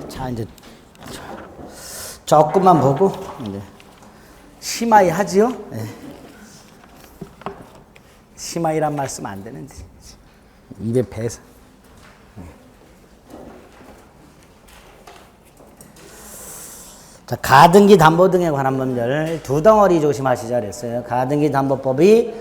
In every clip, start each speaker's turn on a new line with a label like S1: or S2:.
S1: 자, 이제 조금만 보고 이제 심하이 하지요? 네. 심하이란 말씀 안 되는데 입에 배서. 자, 가등기 담보 등에 관한 법률 두 덩어리 조심하시자 그랬어요. 가등기 담보법이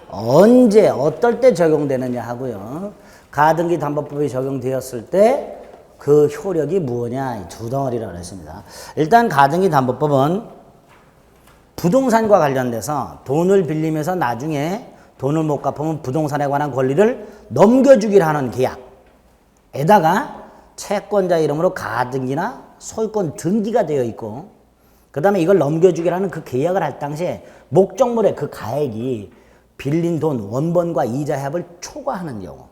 S1: 언제 어떨 때 적용되느냐 하고요. 가등기 담보법이 적용되었을 때 그 효력이 무엇이냐, 두 덩어리라고 했습니다. 일단 가등기 담보법은 부동산과 관련돼서 돈을 빌리면서 나중에 돈을 못 갚으면 부동산에 관한 권리를 넘겨주기를 하는 계약에다가 채권자 이름으로 가등기나 소유권 등기가 되어 있고, 그 다음에 이걸 넘겨주기를 하는 그 계약을 할 당시에 목적물의 그 가액이 빌린 돈 원본과 이자 합을 초과하는 경우,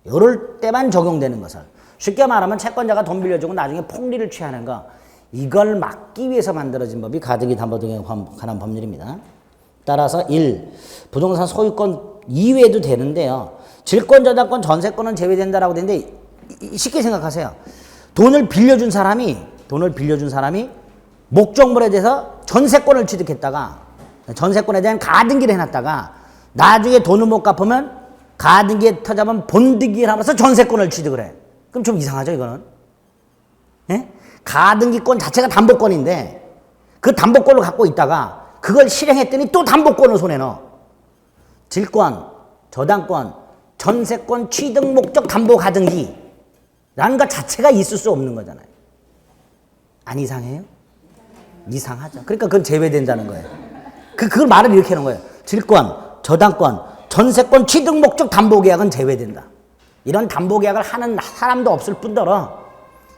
S1: 이럴 때만 적용되는 것을, 쉽게 말하면 채권자가 돈 빌려주고 나중에 폭리를 취하는 거, 이걸 막기 위해서 만들어진 법이 가등기 담보 등에 관한 법률입니다. 따라서 1. 부동산 소유권 이외에도 되는데요. 질권, 저당권, 전세권은 제외된다라고 되는데, 쉽게 생각하세요. 돈을 빌려준 사람이 목적물에 대해서 전세권을 취득했다가, 전세권에 대한 가등기를 해놨다가 나중에 돈을 못 갚으면 가등기에 터잡은 본등기를 하면서 전세권을 취득을 해. 그럼 좀 이상하죠, 이거는? 예? 가등기권 자체가 담보권인데 그 담보권을 갖고 있다가 그걸 실행했더니 또 담보권을 손에 넣어. 질권, 저당권, 전세권 취득 목적 담보 가등기라는 것 자체가 있을 수 없는 거잖아요. 안 이상해요? 이상하죠. 그러니까 그건 제외된다는 거예요. 그걸 말을 이렇게 하는 거예요. 질권, 저당권, 전세권 취득 목적 담보 계약은 제외된다. 이런 담보 계약을 하는 사람도 없을 뿐더러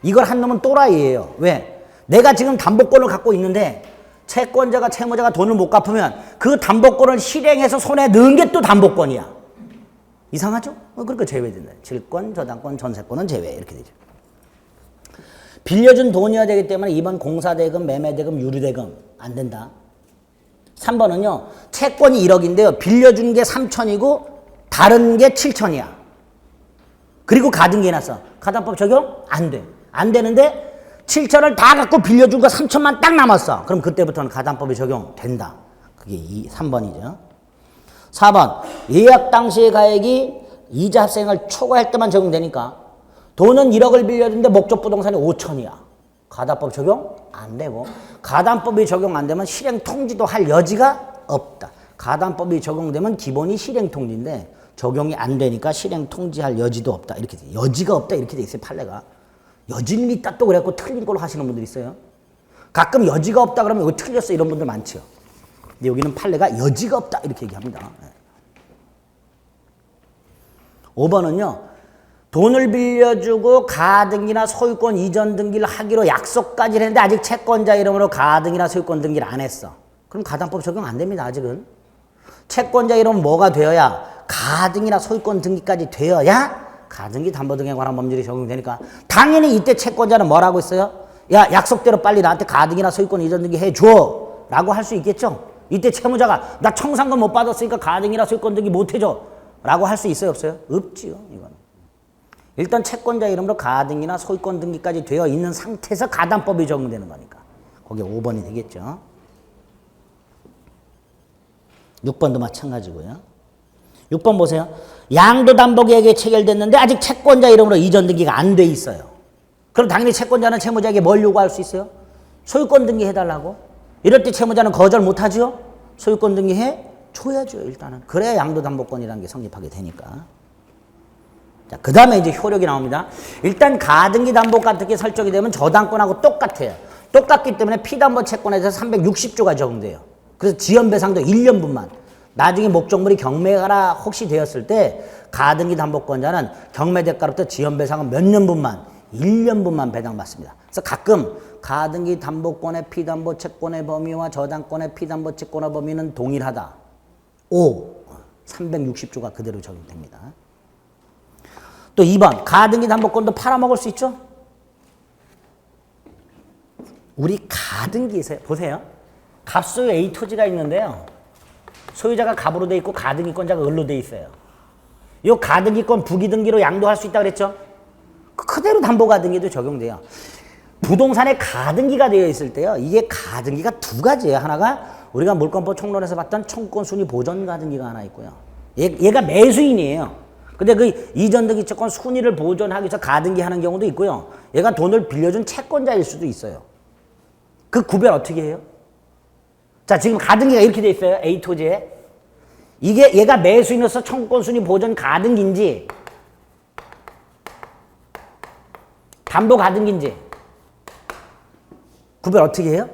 S1: 이걸 한 놈은 또라이예요. 왜? 내가 지금 담보권을 갖고 있는데 채권자가, 채무자가 돈을 못 갚으면 그 담보권을 실행해서 손에 넣은 게 또 담보권이야. 이상하죠? 그러니까 제외된다. 질권, 저당권, 전세권은 제외. 이렇게 되죠. 빌려준 돈이어야 되기 때문에 2번 공사대금, 매매대금, 유류대금 안 된다. 3번은요. 채권이 1억인데요. 빌려준 게 3천이고 다른 게 7천이야. 그리고 가등기 해놨어. 가담법 적용? 안 돼. 안 되는데 7천을 다 갖고 빌려준 거 3천만 딱 남았어. 그럼 그때부터는 가담법이 적용된다. 그게 3번이죠. 4번. 예약 당시의 가액이 이자 합생을 초과할 때만 적용되니까 돈은 1억을 빌려줬는데 목적 부동산이 5천이야. 가담법 적용 안 되고, 가담법이 적용 안 되면 실행 통지도 할 여지가 없다. 가담법이 적용되면 기본이 실행 통지인데 적용이 안 되니까 실행 통지할 여지도 없다. 이렇게 돼. 여지가 없다. 이렇게 돼 있어요, 판례가. 여지는 있다 또 그래갖고 틀린 걸로 하시는 분들 있어요. 가끔 여지가 없다 그러면 이거 틀렸어 이런 분들 많죠. 근데 여기는 판례가 여지가 없다 이렇게 얘기합니다. 5번은요. 돈을 빌려주고 가등기나 소유권 이전 등기를 하기로 약속까지 했는데 아직 채권자 이름으로 가등기나 소유권 등기를 안 했어. 그럼 가담법 적용 안 됩니다. 아직은. 채권자 이름은 뭐가 되어야, 가등기나 소유권 등기까지 되어야 가등기 담보 등에 관한 법률이 적용되니까 당연히 이때 채권자는 뭐라고 했어요? 야, 약속대로 빨리 나한테 가등기나 소유권 이전 등기 해줘 라고 할 수 있겠죠? 이때 채무자가 나 청산금 못 받았으니까 가등기나 소유권 등기 못 해줘 라고 할 수 있어요, 없어요? 없지요, 이건. 일단 채권자 이름으로 가등기나 소유권 등기까지 되어 있는 상태에서 가담법이 적용되는 거니까 거기에 5번이 되겠죠. 6번도 마찬가지고요. 6번 보세요. 양도담보계약이 체결됐는데 아직 채권자 이름으로 이전 등기가 안 돼 있어요. 그럼 당연히 채권자는 채무자에게 뭘 요구할 수 있어요? 소유권 등기 해달라고. 이럴 때 채무자는 거절 못하죠? 소유권 등기 해줘야죠, 일단은. 그래야 양도담보권이라는 게 성립하게 되니까. 자, 그 다음에 이제 효력이 나옵니다. 일단 가등기 담보 같은 게 설정이 되면 저당권하고 똑같아요. 똑같기 때문에 피담보 채권에 대해서 360조가 적용돼요. 그래서 지연배상도 1년분만. 나중에 목적물이 경매가 혹시 되었을 때 가등기 담보권자는 경매 대가로부터 지연배상은 몇 년분만, 1년분만 배당받습니다. 그래서 가끔 가등기 담보권의 피담보 채권의 범위와 저당권의 피담보 채권의 범위는 동일하다. 360조가 그대로 적용됩니다. 또 2번, 가등기 담보권도 팔아먹을 수 있죠? 우리 가등기에서 보세요. 갑소유 A 토지가 있는데요. 소유자가 갑으로 돼 있고 가등기권자가 을로 돼 있어요. 이 가등기권 부기등기로 양도할 수 있다고 그랬죠? 그대로 담보가등기도 적용돼요. 부동산에 가등기가 되어 있을 때요. 이게 가등기가 두 가지예요. 하나가 우리가 물권법 총론에서 봤던 청권순위 보전가등기가 하나 있고요. 얘가 매수인이에요. 근데 그 이전 등기채권 순위를 보존하기 위해서 가등기 하는 경우도 있고요. 얘가 돈을 빌려준 채권자일 수도 있어요. 그 구별 어떻게 해요? 자, 지금 가등기가 이렇게 돼 있어요. A 토지에. 이게 얘가 매수인으로서 청권순위 보전 가등기인지 담보 가등기인지 구별 어떻게 해요?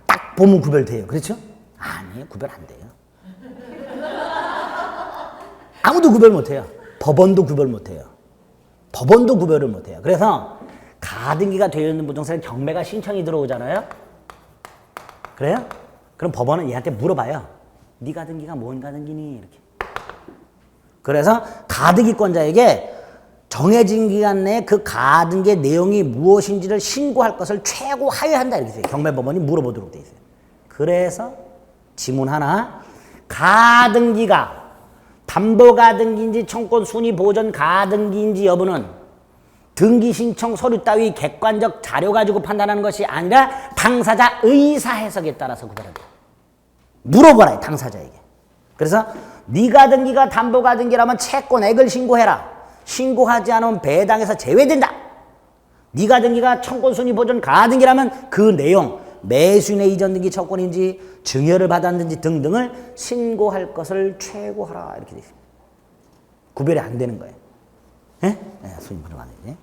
S1: 딱 보면 구별돼요. 그렇죠? 아니에요. 구별 안 돼요. 아무도 구별 못해요. 법원도 구별 못해요. 법원도 구별을 못해요. 그래서 가등기가 되어 있는 부동산에 경매가 신청이 들어오잖아요. 그래요? 그럼 법원은 얘한테 물어봐요. 네 가등기가 뭔 가등기니? 이렇게. 그래서 가등기권자에게 정해진 기간 내에 그 가등기의 내용이 무엇인지를 신고할 것을 최고하여한다 이렇게 돼요. 경매법원이 물어보도록 돼 있어요. 그래서 지문 하나, 가등기가 담보가등기인지 청권순위보전가등기인지 여부는 등기신청 서류 따위 객관적 자료 가지고 판단하는 것이 아니라 당사자 의사해석에 따라서 구별한다. 물어보라, 당사자에게. 그래서 네 가등기가 담보가등기라면 채권액을 신고해라. 신고하지 않으면 배당에서 제외된다. 네 가등기가 청권순위보전가등기라면 그 내용, 매수인의 이전 등기 채권인지 증여를 받았는지 등등을 신고할 것을 최고하라 이렇게 되어 있습니다. 구별이 안 되는 거예요. 예? 네, 손님 구별 안 되지.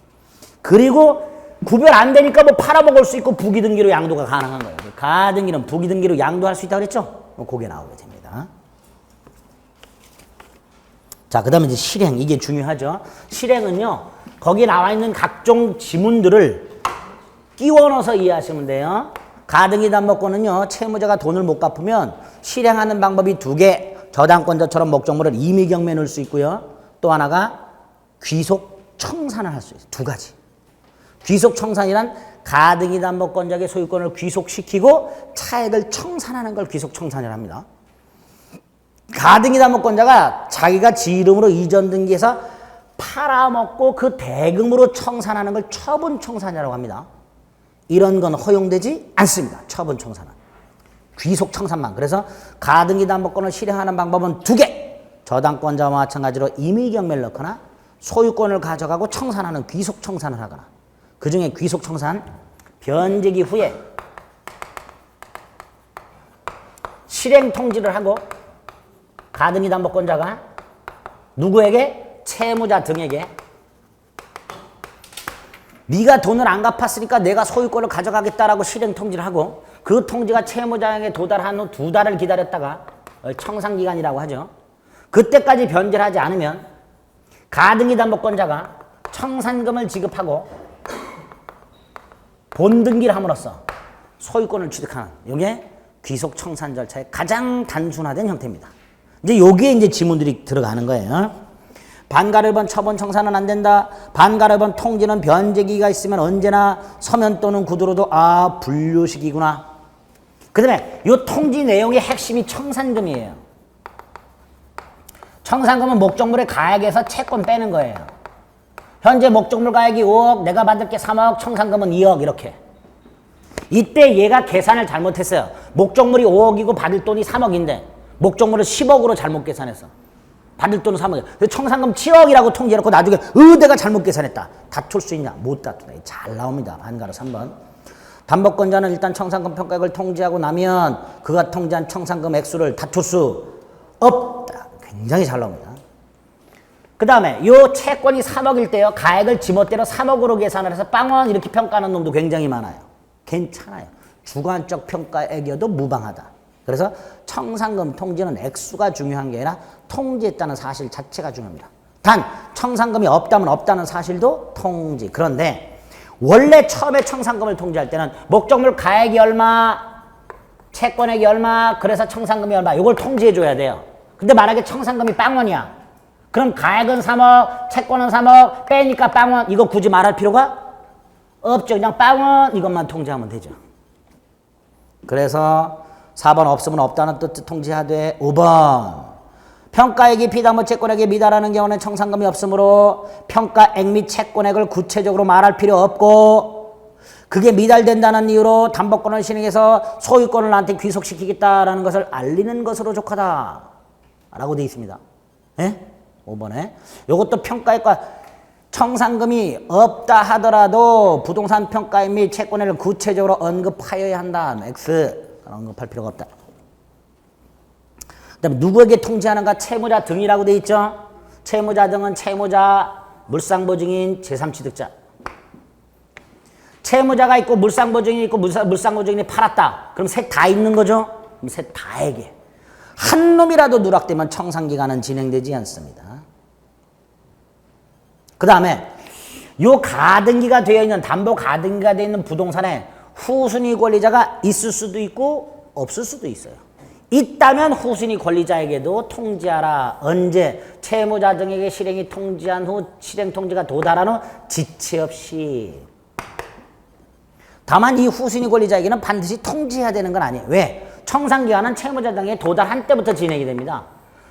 S1: 그리고 구별 안 되니까 뭐 팔아먹을 수 있고 부기등기로 양도가 가능한 거예요. 가등기는 부기등기로 양도할 수 있다고 그랬죠? 그게 나오게 됩니다. 자, 그 다음에 이제 실행. 이게 중요하죠. 실행은요, 거기 나와 있는 각종 지문들을 끼워 넣어서 이해하시면 돼요. 가등기 담보권은요, 채무자가 돈을 못 갚으면 실행하는 방법이 두 개. 저당권자처럼 목적물을 임의경매에 넣을 수 있고요. 또 하나가 귀속 청산을 할 수 있어요. 두 가지. 귀속 청산이란 가등기 담보권자의 소유권을 귀속시키고 차액을 청산하는 걸 귀속 청산이라고 합니다. 가등기 담보권자가 자기가 지 이름으로 이전 등기해서 팔아먹고 그 대금으로 청산하는 걸 처분 청산이라고 합니다. 이런 건 허용되지 않습니다. 처분 청산은. 귀속 청산만. 그래서 가등기 담보권을 실행하는 방법은 두 개. 저당권자와 마찬가지로 임의경매를 넣거나 소유권을 가져가고 청산하는 귀속 청산을 하거나. 그 중에 귀속 청산, 변제기 후에 실행 통지를 하고 가등기 담보권자가 누구에게? 채무자 등에게 네가 돈을 안 갚았으니까 내가 소유권을 가져가겠다라고 실행 통지를 하고 그 통지가 채무자에게 도달한 후 2달을 기다렸다가 청산기간이라고 하죠. 그때까지 변제를 하지 않으면 가등기 담보권자가 청산금을 지급하고 본등기를 함으로써 소유권을 취득하는 이게 귀속 청산 절차의 가장 단순화된 형태입니다. 이제 여기에 이제 지문들이 들어가는 거예요. 반가를 번 처분 청산은 안 된다. 반가를 번 통지는 변제기가 있으면 언제나 서면 또는 구두로도 분류식이구나. 그 다음에 이 통지 내용의 핵심이 청산금이에요. 청산금은 목적물의 가액에서 채권 빼는 거예요. 현재 목적물 가액이 5억, 내가 받을 게 3억, 청산금은 2억 이렇게. 이때 얘가 계산을 잘못했어요. 목적물이 5억이고 받을 돈이 3억인데 목적물을 10억으로 잘못 계산했어. 받을 돈은 3억이야. 청산금 7억이라고 통지해놓고 나중에 내가 잘못 계산했다. 다툴 수 있냐? 못 다투네. 잘 나옵니다. 반가로 3번. 담보권자는 일단 청산금 평가액을 통지하고 나면 그가 통지한 청산금 액수를 다툴 수 없다. 굉장히 잘 나옵니다. 그 다음에 이 채권이 3억일 때요. 가액을 지멋대로 3억으로 계산을 해서 빵원 이렇게 평가하는 놈도 굉장히 많아요. 괜찮아요. 주관적 평가액이어도 무방하다. 그래서 청산금 통지는 액수가 중요한 게 아니라 통지했다는 사실 자체가 중요합니다. 단 청산금이 없다면 없다는 사실도 통지. 그런데 원래 처음에 청산금을 통지할 때는 목적물 가액이 얼마, 채권액이 얼마, 그래서 청산금이 얼마 이걸 통지해 줘야 돼요. 근데 만약에 청산금이 빵원이야. 그럼 가액은 3억, 채권은 3억, 빼니까 빵원 이거 굳이 말할 필요가 없죠. 그냥 빵원 이것만 통지하면 되죠. 그래서 4번 없으면 없다는 뜻 통지하되 5번 평가액이 피담보 채권액에 미달하는 경우는 청산금이 없으므로 평가액 및 채권액을 구체적으로 말할 필요 없고 그게 미달된다는 이유로 담보권을 신행해서 소유권을 나한테 귀속시키겠다라는 것을 알리는 것으로 족하다 라고 되어 있습니다. 예? 5번에 이것도 평가액과 청산금이 없다 하더라도 부동산 평가액 및 채권액을 구체적으로 언급하여야 한다. X 언급할 필요가 없다. 그다음에 누구에게 통지하는가? 채무자 등이라고 되어 있죠. 채무자 등은 채무자, 물상보증인, 제3취득자. 채무자가 있고 물상보증인이 있고 물상보증인이 팔았다. 그럼 셋 다 있는 거죠? 그럼 셋 다에게 한 놈이라도 누락되면 청산기간은 진행되지 않습니다. 그 다음에 요 가등기가 되어 있는 담보 가등기가 되어 있는 부동산에 후순위 권리자가 있을 수도 있고 없을 수도 있어요. 있다면 후순위 권리자에게도 통지하라. 언제? 채무자 등에게 실행이 통지한 후 실행 통지가 도달한 후 지체 없이. 다만 이 후순위 권리자에게는 반드시 통지해야 되는 건 아니에요. 왜? 청산기간은 채무자 등에 도달한 때부터 진행이 됩니다.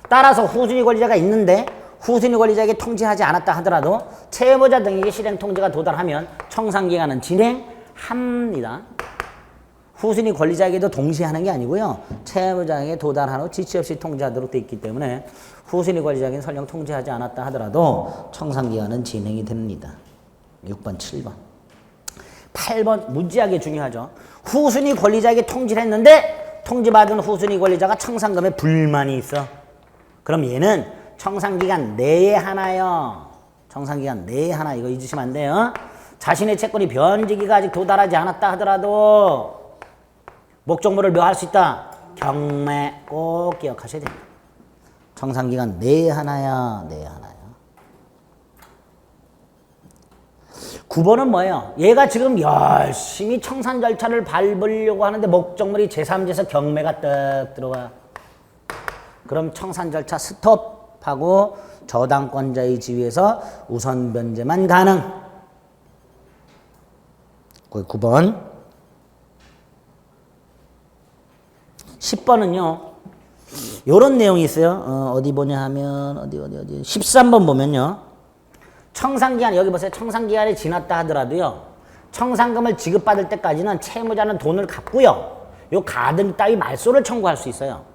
S1: 따라서 후순위 권리자가 있는데 후순위 권리자에게 통지하지 않았다 하더라도 채무자 등에게 실행 통지가 도달하면 청산기간은 진행합니다. 후순위 권리자에게도 동시에 하는 게 아니고요. 채무자에게 도달한 후 지체 없이 통지하도록 되어 있기 때문에 후순위 권리자에게는 설령 통지하지 않았다 하더라도 청산기간은 진행이 됩니다. 6번, 7번. 8번 무지하게 중요하죠. 후순위 권리자에게 통지를 했는데 통지받은 후순위 권리자가 청산금에 불만이 있어. 그럼 얘는 청산기간 내에 하나요. 청산기간 내에 하나. 이거 잊으시면 안 돼요. 자신의 채권이 변제기가 아직 도달하지 않았다 하더라도 목적물을 묘할 수 있다. 경매 꼭 기억하셔야 됩니다. 청산기간 내에 하나야. 내에 하나요. 9번은 뭐예요? 얘가 지금 열심히 청산 절차를 밟으려고 하는데 목적물이 제3지에서 경매가 딱 들어와. 그럼 청산 절차 스톱하고 저당권자의 지위에서 우선 변제만 가능. 9번. 10번은요. 요런 내용이 있어요. 어디 보냐 하면 어디 13번 보면요. 청산기간 여기 보세요. 청산기간이 지났다 하더라도요. 청산금을 지급받을 때까지는 채무자는 돈을 갚고요. 요 가등기 따위 말소를 청구할 수 있어요.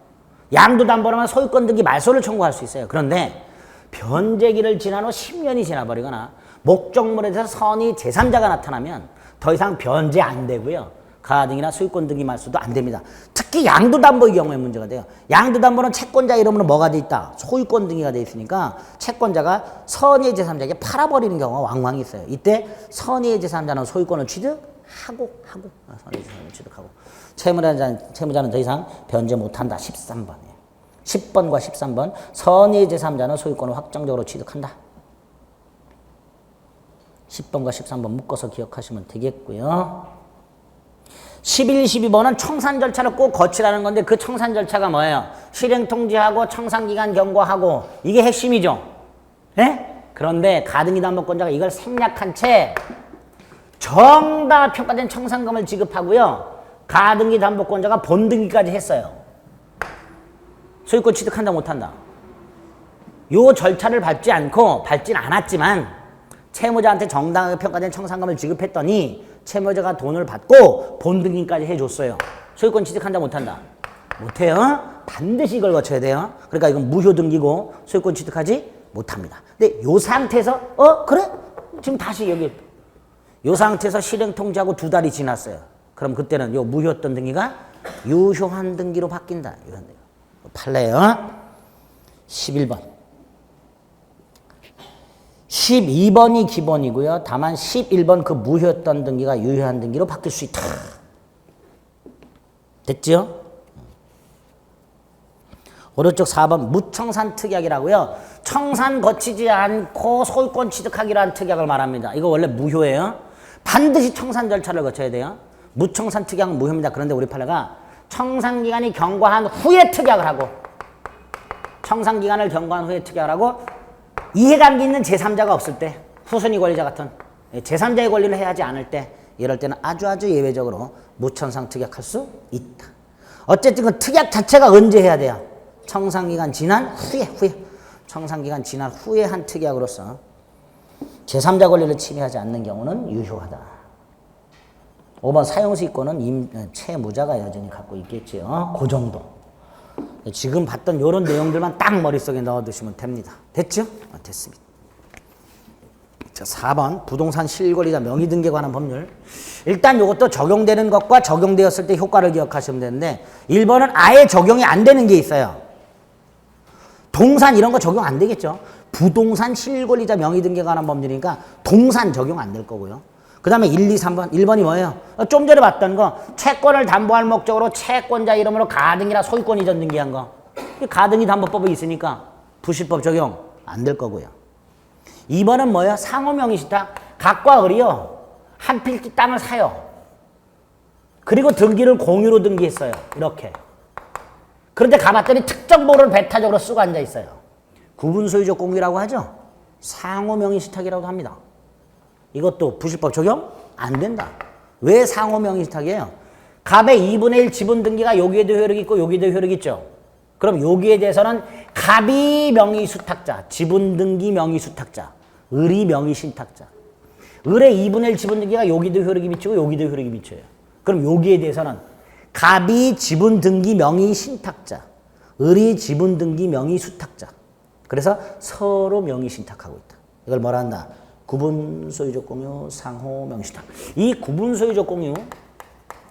S1: 양도담보라면 소유권 등기 말소를 청구할 수 있어요. 그런데 변제기를 지난 후 10년이 지나버리거나 목적물에 대해서 선의 제3자가 나타나면 더 이상 변제 안 되고요. 가등이나 소유권 등기 말소도 안 됩니다. 특히 양도담보의 경우에 문제가 돼요. 양도담보는 채권자 이름으로 뭐가 돼 있다? 소유권 등기가 돼 있으니까 채권자가 선의의 제3자에게 팔아버리는 경우가 왕왕 있어요. 이때 선의의 제3자는 소유권을 취득하고 선의의 제3자를 취득하고 채무자는 더 이상 변제 못한다. 13번이에요. 10번과 13번 선의의 제3자는 소유권을 확정적으로 취득한다. 10번과 13번 묶어서 기억하시면 되겠고요. 11, 12번은 청산 절차를 꼭 거치라는 건데 그 청산 절차가 뭐예요? 실행 통지하고 청산기간 경고하고 이게 핵심이죠. 예? 그런데 가등기 담보권자가 이걸 생략한 채 정답 평가된 청산금을 지급하고요. 가등기 담보권자가 본등기까지 했어요. 소유권 취득한다 못한다. 요 절차를 밟진 않았지만 채무자한테 정당하게 평가된 청산금을 지급했더니 채무자가 돈을 받고 본등기까지 해줬어요. 소유권 취득한다 못한다? 못해요. 반드시 이걸 거쳐야 돼요. 그러니까 이건 무효등기고 소유권 취득하지 못합니다. 근데 요 상태에서 그래? 지금 다시 여기 요 상태에서 실행 통지하고 2달이 지났어요. 그럼 그때는 요 무효했던 등기가 유효한 등기로 바뀐다. 유효한 등기. 판례요. 11번. 12번이 기본이고요. 다만 11번 그 무효했던 등기가 유효한 등기로 바뀔 수 있다. 됐죠? 오른쪽 4번 무청산 특약이라고요. 청산 거치지 않고 소유권 취득하기로 한 특약을 말합니다. 이거 원래 무효예요. 반드시 청산 절차를 거쳐야 돼요. 무청산 특약은 무효입니다. 그런데 우리 판례가 청산기간이 경과한 후에 특약을 하고 청산기간을 경과한 후에 특약을 하고 이해관계 있는 제3자가 없을 때 후순위 권리자 같은 제3자의 권리를 해하지 않을 때 이럴 때는 아주 예외적으로 무청산 특약할 수 있다. 어쨌든 그 특약 자체가 언제 해야 돼요? 청산기간 지난 후에 청산기간 지난 후에 한 특약으로서 제3자 권리를 침해하지 않는 경우는 유효하다. 5번 사용수익권은 채무자가 여전히 갖고 있겠지요. 그 정도. 지금 봤던 이런 내용들만 딱 머릿속에 넣어두시면 됩니다. 됐죠? 됐습니다. 자, 4번 부동산 실권리자 명의등기에 관한 법률. 일단 이것도 적용되는 것과 적용되었을 때 효과를 기억하시면 되는데 1번은 아예 적용이 안 되는 게 있어요. 동산 이런 거 적용 안 되겠죠. 부동산 실권리자 명의등기에 관한 법률이니까 동산 적용 안 될 거고요. 그 다음에 1, 2, 3번. 1번이 뭐예요? 좀 전에 봤던 거 채권을 담보할 목적으로 채권자 이름으로 가등기나 소유권 이전 등기한 거. 가등기 담보법이 있으니까 부실법 적용 안 될 거고요. 2번은 뭐예요? 상호명의신탁. 각과 을이요. 한 필지 땅을 사요. 그리고 등기를 공유로 등기했어요. 이렇게. 그런데 가봤더니 특정 보호를 배타적으로 쓰고 앉아 있어요. 구분소유적 공유라고 하죠. 상호명의신탁이라고 합니다. 이것도 부실법 적용 안 된다. 왜 상호명의신탁이에요? 갑의 2분의 1 지분 등기가 여기에도 효력이 있고 여기에도 효력이 있죠. 그럼 여기에 대해서는 갑이 명의수탁자, 지분 등기 명의수탁자, 을이 명의신탁자. 을의 2분의 1 지분 등기가 여기도 효력이 미치고 여기도 효력이 미쳐요. 그럼 여기에 대해서는 갑이 지분 등기 명의신탁자, 을이 지분 등기 명의수탁자. 그래서 서로 명의신탁하고 있다. 이걸 뭐라 한다? 구분소유적 공유, 상호명의신탁. 이 구분소유적 공유,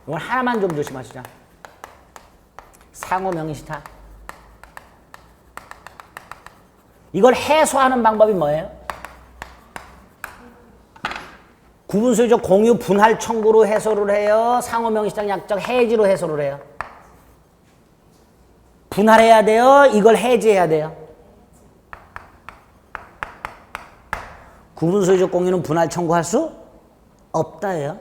S1: 이걸 하나만 좀 조심하시자. 상호명의신탁. 이걸 해소하는 방법이 뭐예요? 구분소유적 공유 분할 청구로 해소를 해요? 상호명의신탁 약정 해지로 해소를 해요? 분할해야 돼요? 이걸 해지해야 돼요? 구분소유적 공유는 분할 청구할 수 없다예요.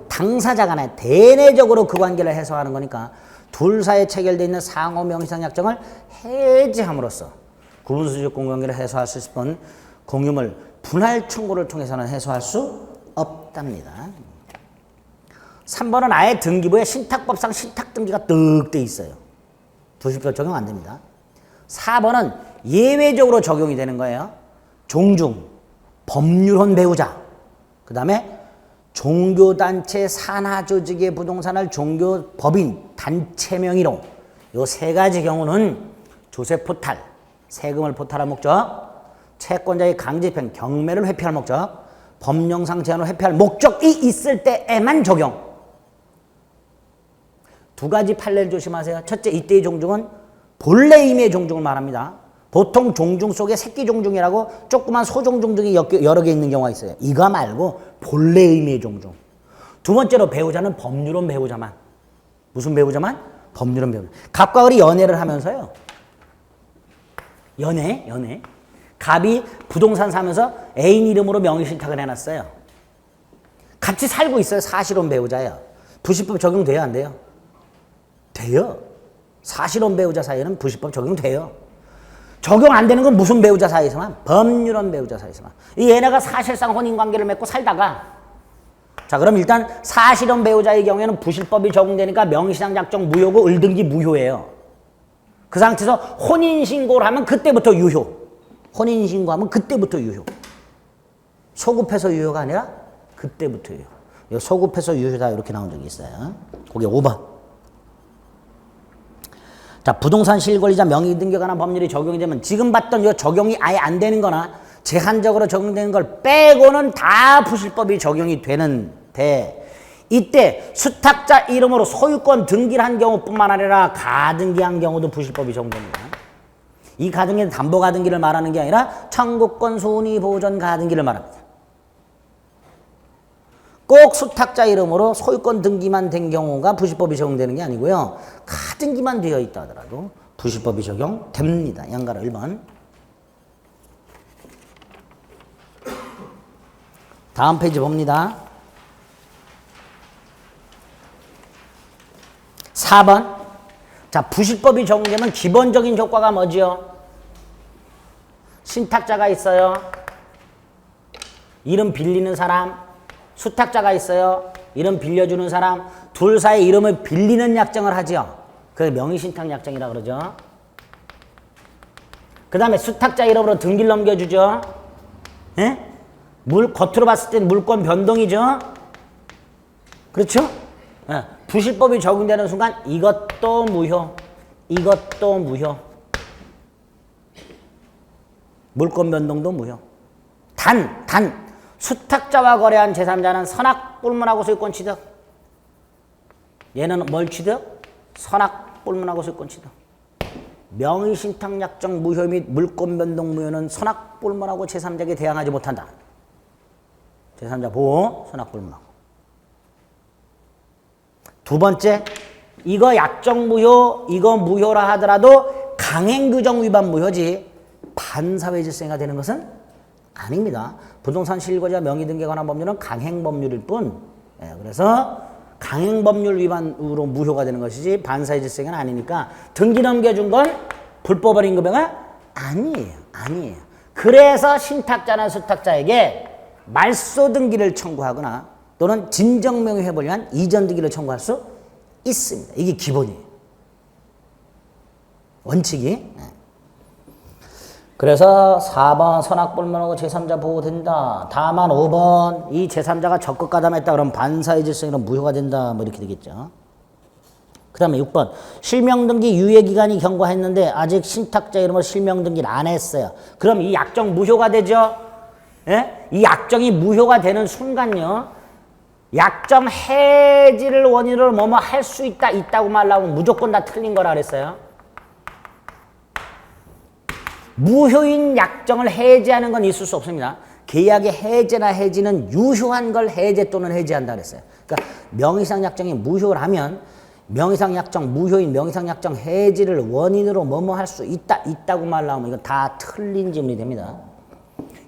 S1: 당사자 간에 대내적으로 그 관계를 해소하는 거니까 둘 사이에 체결되어 있는 상호명의신탁 약정을 해지함으로써 구분소유적 공유 관계를 해소할 수 있을 뿐 공유물 분할 청구를 통해서는 해소할 수 없답니다. 3번은 아예 등기부에 신탁법상 신탁등기가 뜩 돼 있어요. 부실법 적용 안 됩니다. 4번은 예외적으로 적용이 되는 거예요. 종중, 법률혼 배우자, 그 다음에 종교단체 산하조직의 부동산을 종교법인 단체 명의로 요 세 가지 경우는 조세 포탈, 세금을 포탈할 목적, 채권자의 강제집행, 경매를 회피할 목적, 법령상 제한을 회피할 목적이 있을 때에만 적용. 두 가지 판례를 조심하세요. 첫째, 이때의 종중은 본래 의미의 종중을 말합니다. 보통 종중 속에 새끼 종중이라고 조그만 소종중 등이 여러 개 있는 경우가 있어요. 이거 말고 본래 의미의 종중. 두 번째로 배우자는 법률혼 배우자만. 무슨 배우자만? 법률혼 배우자. 갑과 을이 연애를 하면서요. 연애. 갑이 부동산 사면서 애인 이름으로 명의신탁을 해놨어요. 같이 살고 있어요. 사실혼 배우자예요. 부실법 적용돼요? 안 돼요? 돼요. 사실혼 배우자 사이에는 부실법 적용돼요. 적용 안 되는 건 무슨 배우자 사이에서만? 법률혼 배우자 사이에서만. 이 얘네가 사실상 혼인관계를 맺고 살다가 자 그럼 일단 사실혼 배우자의 경우에는 부실법이 적용되니까 명의신탁 약정 무효고 을등기 무효예요. 그 상태에서 혼인신고를 하면 그때부터 유효. 혼인신고하면 그때부터 유효. 소급해서 유효가 아니라 그때부터 유효. 소급해서 유효다 이렇게 나온 적이 있어요. 그게 5번. 자, 부동산 실권리자 명의등기에 관한 법률이 적용이 되면 지금 봤던 이 적용이 아예 안 되는 거나 제한적으로 적용되는 걸 빼고는 다 부실법이 적용이 되는데 이때 수탁자 이름으로 소유권 등기를 한 경우뿐만 아니라 가등기한 경우도 부실법이 적용됩니다. 이 가등기는 담보 가등기를 말하는 게 아니라 청구권 손의 보존 가등기를 말합니다. 꼭 수탁자 이름으로 소유권 등기만 된 경우가 부실법이 적용되는 게 아니고요. 가등기만 되어 있다 하더라도 부실법이 적용됩니다. 양가로 1번. 다음 페이지 봅니다. 4번. 자, 부실법이 적용되면 기본적인 효과가 뭐지요? 신탁자가 있어요. 이름 빌리는 사람. 수탁자가 있어요. 이름 빌려주는 사람. 둘 사이 이름을 빌리는 약정을 하죠. 그걸 명의신탁 약정이라고 그러죠. 그 다음에 수탁자 이름으로 등기를 넘겨주죠. 예? 겉으로 봤을 땐 물권 변동이죠. 그렇죠? 예. 부실법이 적용되는 순간 이것도 무효, 이것도 무효. 물권 변동도 무효. 단 수탁자와 거래한 제3자는 선악불문하고 소유권 취득. 얘는 뭘 취득? 선악불문하고 소유권 취득. 명의신탁약정 무효 및 물권 변동 무효는 선악불문하고 제3자에게 대항하지 못한다. 제3자 보호, 선악불문하고. 두 번째, 이거 약정 무효, 이거 무효라 하더라도 강행규정 위반 무효지 반사회 질서가 되는 것은 아닙니다. 부동산 실거주와 명의등기에 관한 법률은 강행법률일 뿐. 예, 그래서 강행법률 위반으로 무효가 되는 것이지 반사회 질서가 아니니까 등기 넘겨준 건 불법 임금행위가 아니에요. 그래서 신탁자나 수탁자에게 말소 등기를 청구하거나 또는 진정명의 회복을 위한 이전 등기를 청구할 수 있습니다. 이게 기본이에요. 원칙이. 그래서 4번 선악불문하고 제3자 보호된다. 다만 5번 이 제3자가 적극 가담했다 그러면 반사회 질서로 무효가 된다. 뭐 이렇게 되겠죠. 그 다음에 6번 실명등기 유예기간이 경과했는데 아직 신탁자 이름으로 실명등기를 안 했어요. 그럼 이 약정 무효가 되죠. 예? 이 약정이 무효가 되는 순간요. 약정 해지를 원인으로 뭐뭐 할 수 있다고 말하면 무조건 다 틀린 거라 그랬어요. 무효인 약정을 해지하는 건 있을 수 없습니다. 계약의 해제나 해지는 유효한 걸 해제 또는 해지한다 그랬어요. 그러니까 명의상 약정이 무효라면 명의상 약정 무효인 명의상 약정 해지를 원인으로 뭐뭐 할 수 있다고 말하면 이건 다 틀린 질문이 됩니다.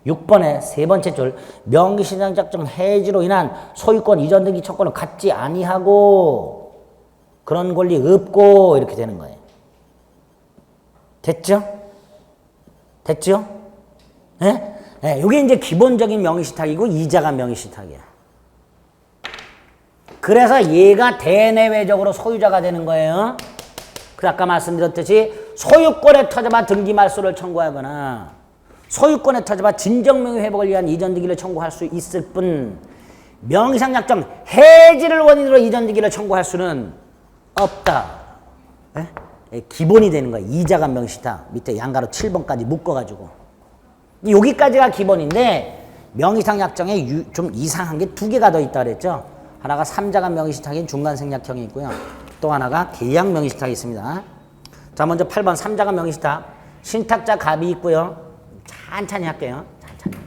S1: 6번의 세 번째 줄 명의상 약정 해지로 인한 소유권 이전 등기 청구를 갖지 아니하고 그런 권리 없고 이렇게 되는 거예요. 됐죠? 됐죠? 예? 예, 이게 이제 기본적인 명의신탁이고 이자가 명의신탁이야. 그래서 얘가 대내외적으로 소유자가 되는 거예요. 그 아까 말씀드렸듯이 소유권에 터져봐 등기 말소를 청구하거나 소유권에 터져봐 진정명의 회복을 위한 이전 등기를 청구할 수 있을 뿐 명의상 약정 해지를 원인으로 이전 등기를 청구할 수는 없다. 예? 기본이 되는 거야. 이자가 명의신탁 밑에 양가로 7번까지 묶어가지고 여기까지가 기본인데 명의상 약정에 좀 이상한 게 두 개가 더 있다 그랬죠. 하나가 3자간 명의신탁인 중간생략형이 있고요. 또 하나가 계약 명의신탁이 있습니다. 자, 먼저 8번 3자간 명의신탁 신탁자 갑이 있고요. 천천히 할게요. 천천히.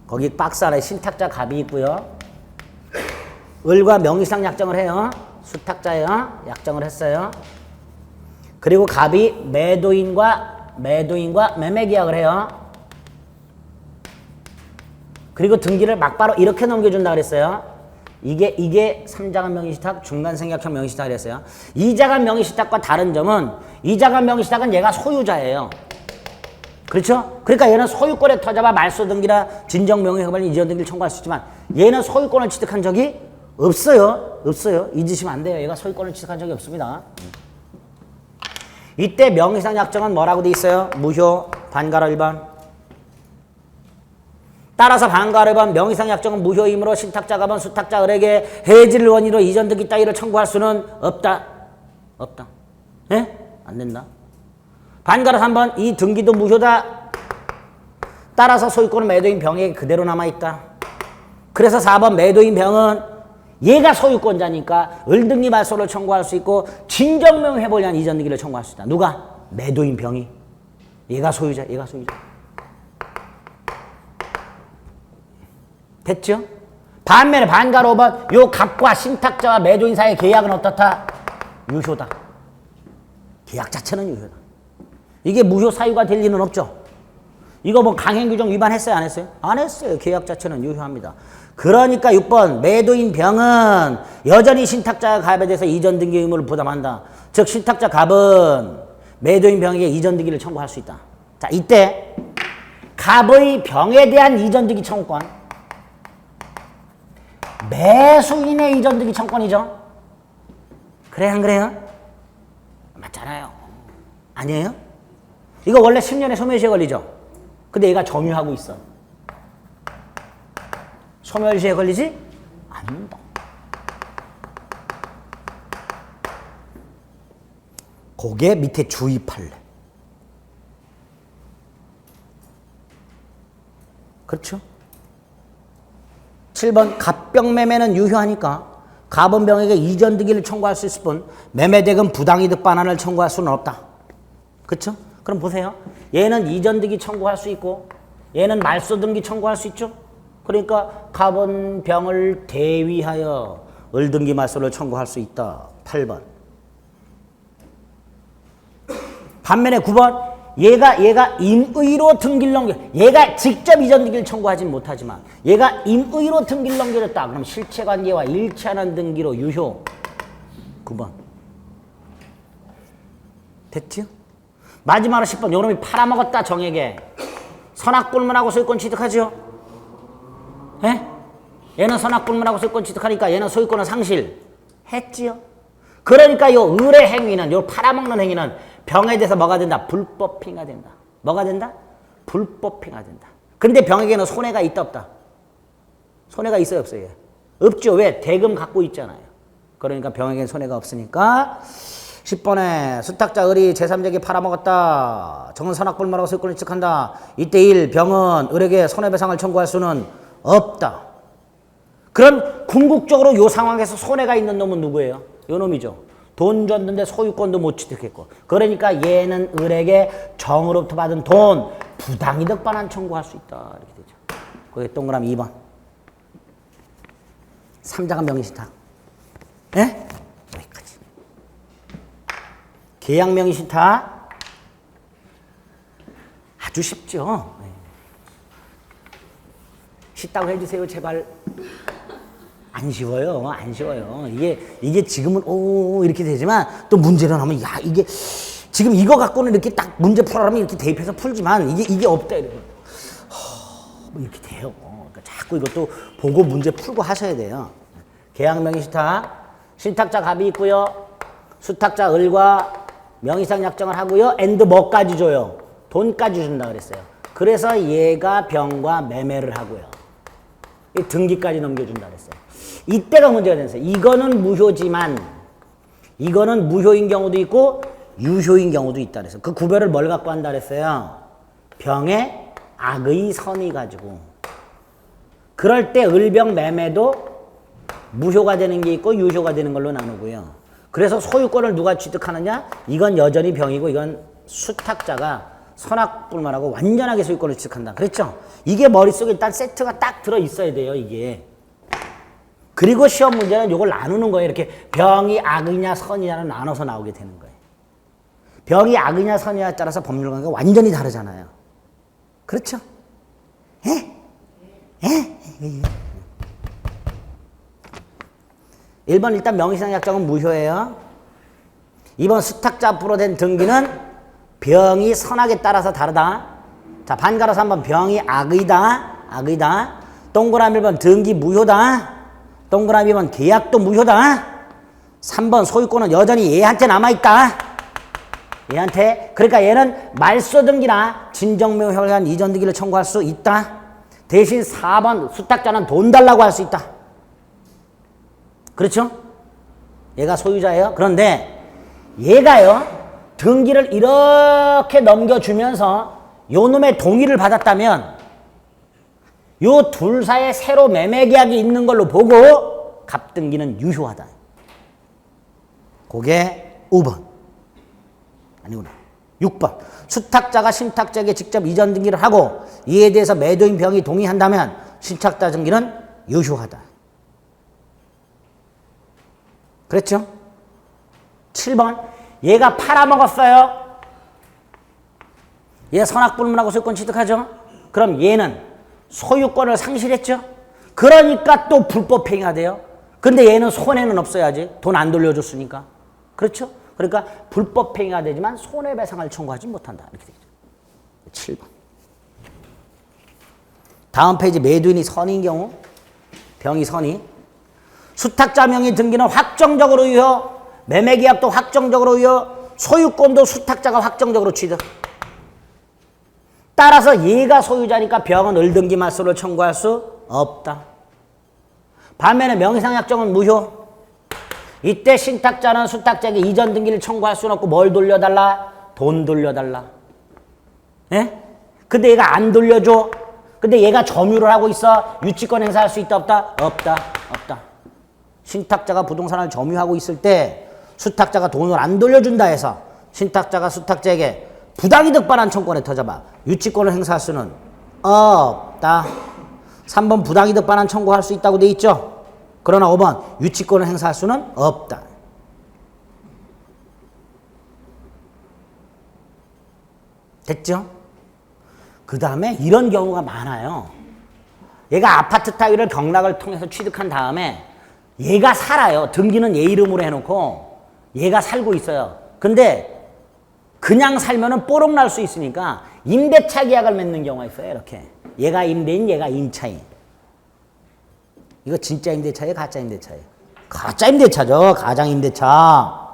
S1: 거기 박스 안에 신탁자 갑이 있고요. 을과 명의상 약정을 해요. 수탁자예요. 약정을 했어요. 그리고 갑이 매도인과 매매계약을 해요. 그리고 등기를 막바로 이렇게 넘겨준다 그랬어요. 이게 3자간 명의신탁, 중간생략형 명의신탁을 했어요. 2자간 명의신탁과 다른 점은 2자간 명의신탁은 얘가 소유자예요. 그렇죠? 그러니까 얘는 소유권에 터져봐 말소 등기나 진정 명의회복을 이전 등기를 청구할 수 있지만 얘는 소유권을 취득한 적이 없어요. 잊으시면 안 돼요. 얘가 소유권을 취득한 적이 없습니다. 이때 명의상 약정은 뭐라고 돼 있어요? 무효, 반가로 1번. 따라서 반가로 1번 명의상 약정은 무효이므로 신탁자 갑은 수탁자 을에게 해지를 원인으로 이전 등기 따위를 청구할 수는 없다. 예? 안 된다. 반가로 3번 이 등기도 무효다. 따라서 소유권은 매도인 병에게 그대로 남아있다. 그래서 4번 매도인 병은 얘가 소유권자니까 을등기 말소를 청구할 수 있고 진정명 회복을 위한 이전 등기를 청구할 수 있다. 누가? 매도인 병이. 얘가 소유자. 됐죠? 반면에 반가로 5번 요 갑과 신탁자와 매도인 사이의 계약은 어떻다? 유효다. 계약 자체는 유효다. 이게 무효 사유가 될 리는 없죠. 이거 뭐 강행규정 위반했어요? 안 했어요? 안 했어요. 계약 자체는 유효합니다. 그러니까 6번 매도인 병은 여전히 신탁자 갑에 대해서 이전 등기 의무를 부담한다. 즉 신탁자 갑은 매도인 병에게 이전 등기를 청구할 수 있다. 자, 이때 갑의 병에 대한 이전 등기 청구권 매수인의 이전 등기 청구권이죠. 그래 안 그래요? 맞잖아요. 아니에요? 이거 원래 10년에 소멸시효 걸리죠? 근데 얘가 점유하고 있어. 소멸시효 걸리지 않는다. 그게 밑에 주입할래. 그렇죠? 7번 갑병매매는 유효하니까 갑원병에게 이전득의를 청구할 수 있을 뿐 매매대금 부당이득 반환을 청구할 수는 없다. 그렇죠? 그럼 보세요. 얘는 이전득의 청구할 수 있고 얘는 말소등기 청구할 수 있죠? 그러니까 갑원병을 대위하여 을등기 말소를 청구할 수 있다. 8번. 반면에 9번. 얘가 임의로 등기를 넘겨. 얘가 직접 이전등기를 청구하진 못하지만 얘가 임의로 등기를 넘겨줬다. 그럼 실체관계와 일치하는 등기로 유효. 9번. 됐지요? 마지막으로 10번. 요놈이 팔아먹었다 정에게. 선악불문하고 소유권 취득하죠? 예? 얘는 선악불문하고 소유권 취득하니까 얘는 소유권을 상실했지요? 그러니까 요 을의 행위는, 요 팔아먹는 행위는 병에 대해서 뭐가 된다? 불법행위가 된다. 뭐가 된다? 불법행위가 된다. 근데 병에게는 손해가 있다 없다? 손해가 있어요 없어요? 없죠. 왜? 대금 갖고 있잖아요. 그러니까 병에게는 손해가 없으니까 10번에 수탁자 을이 제3자에게 팔아먹었다. 정은 선악불문하고 소유권을 취득한다. 이때 1. 병은 을에게 손해배상을 청구할 수는 없다. 그럼 궁극적으로 요 상황에서 손해가 있는 놈은 누구예요? 요 놈이죠. 돈 줬는데 소유권도 못 취득했고. 그러니까 얘는 을에게 정으로부터 받은 돈 부당이득 반환 청구할 수 있다. 이렇게 되죠. 거기 동그라미 2번. 3자가 명의신탁. 예? 여기까지. 계약 명의신탁. 아주 쉽죠. 쉽다고 해주세요 제발. 안 쉬워요. 안 쉬워요. 이게 지금은 오 이렇게 되지만 또 문제를 하면 야 이게 지금 이거 갖고는 이렇게 딱 문제 풀어라면 이렇게 대입해서 풀지만 이게 없다 이러면 뭐 이렇게 돼요. 그러니까 자꾸 이것도 보고 문제 풀고 하셔야 돼요. 계약명의신탁. 신탁자 갑이 있고요. 수탁자 을과 명의상 약정을 하고요. 앤드 뭐까지 줘요? 돈까지 준다 그랬어요. 그래서 얘가 병과 매매를 하고요. 등기까지 넘겨준다 그랬어요. 이때가 문제가 됐어요. 이거는 무효지만 이거는 무효인 경우도 있고 유효인 경우도 있다 그래서 그 구별을 뭘 갖고 한다 그랬어요? 병의 악의 선의 가지고. 그럴 때 을병 매매도 무효가 되는 게 있고 유효가 되는 걸로 나누고요. 그래서 소유권을 누가 취득하느냐? 이건 여전히 병이고 이건 수탁자가 선악불문하고 완전하게 소유권을 취득한다. 그랬죠? 이게 머릿속에 일단 세트가 딱 들어있어야 돼요. 이게. 그리고 시험 문제는 이걸 나누는 거예요. 이렇게 병이 악이냐 선이냐를 나눠서 나오게 되는 거예요. 병이 악이냐 선이냐에 따라서 법률관계가 완전히 다르잖아요. 그렇죠? 예? 예? 1번 일단 명의상 약정은 무효예요. 2번 수탁자 앞으로 된 등기는 병이 선악에 따라서 다르다. 자, 반가로서 한번 병이 악의다. 동그라미 1번 등기 무효다. 동그라미 2번 계약도 무효다. 3번 소유권은 여전히 얘한테 남아있다. 얘한테. 그러니까 얘는 말소등기나 진정명령에 의한 이전등기를 청구할 수 있다. 대신 4번 수탁자는 돈 달라고 할 수 있다. 그렇죠? 얘가 소유자예요. 그런데 얘가요 등기를 이렇게 넘겨주면서 요 놈의 동의를 받았다면 요 둘 사이에 새로 매매 계약이 있는 걸로 보고 갑등기는 유효하다. 그게 5번. 아니구나. 6번. 수탁자가 신탁자에게 직접 이전 등기를 하고 이에 대해서 매도인 병이 동의한다면 신탁자 등기는 유효하다. 그랬죠? 7번. 얘가 팔아먹었어요. 얘 선악불문하고 소유권 취득하죠? 그럼 얘는 소유권을 상실했죠? 그러니까 또 불법행위가 돼요. 근데 얘는 손해는 없어야지. 돈 안 돌려줬으니까. 그렇죠? 그러니까 불법행위가 되지만 손해배상을 청구하지 못한다. 이렇게 되죠. 7번. 다음 페이지 매도인이 선인 경우 병이 선이 수탁자 명의 등기는 확정적으로 유효. 매매계약도 확정적으로 유효. 소유권도 수탁자가 확정적으로 취득. 따라서 얘가 소유자니까 병은 을등기말소를 청구할 수 없다. 반면에 명의상약정은 무효. 이때 신탁자는 수탁자에게 이전 등기를 청구할 수는 없고 뭘 돌려달라? 돈 돌려달라. 예? 근데 얘가 안 돌려줘. 근데 얘가 점유를 하고 있어. 유치권 행사할 수 있다 없다? 없다. 없다. 신탁자가 부동산을 점유하고 있을 때 수탁자가 돈을 안 돌려준다 해서 신탁자가 수탁자에게 부당이득 반환 청구권에 터져봐. 유치권을 행사할 수는 없다. 3번 부당이득 반환 청구할 수 있다고 돼 있죠? 그러나 5번 유치권을 행사할 수는 없다. 됐죠? 그 다음에 이런 경우가 많아요. 얘가 아파트 따위를 경락을 통해서 취득한 다음에 얘가 살아요. 등기는 얘 이름으로 해놓고 얘가 살고 있어요. 근데 그냥 살면은 뽀록 날 수 있으니까 임대차 계약을 맺는 경우가 있어요. 이렇게. 얘가 임대인, 얘가 임차인. 이거 진짜 임대차예요? 가짜 임대차예요? 가짜 임대차죠. 가장 임대차.